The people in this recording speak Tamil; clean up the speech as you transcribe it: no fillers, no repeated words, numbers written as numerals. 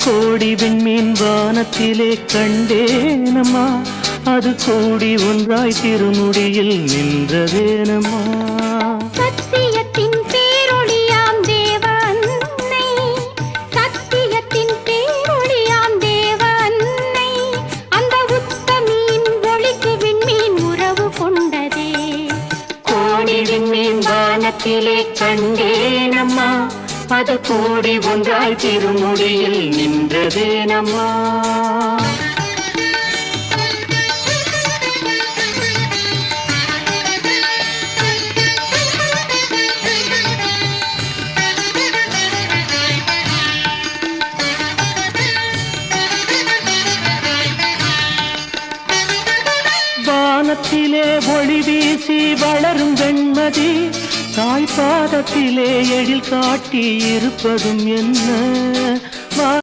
கோடி விண்மீன் வானத்திலே கண்டேனம்மா, அது கூடி ஒன்றாய் திருமுடியில் நின்றதேனம்மா. சத்தியத்தின் பேரொளியாம் தேவ அன்னை, சத்தியத்தின் பேரொளியாம் தேவ அன்னை, அந்த உத்தமியின் ஒளிக்கு விண்மீன் உறவு கொண்டதே. கோடி விண்மீன் வானத்திலே கண்டேனம்மா, அது கூடி ஒன்றாய் திருமுடியில் நின்றதேனம்மா. வானத்திலே ஒளி வீசி வளரும் வெண்மதி, தாய் பாதத்திலே எழில் காட்டி இருப்பதும் என்ன?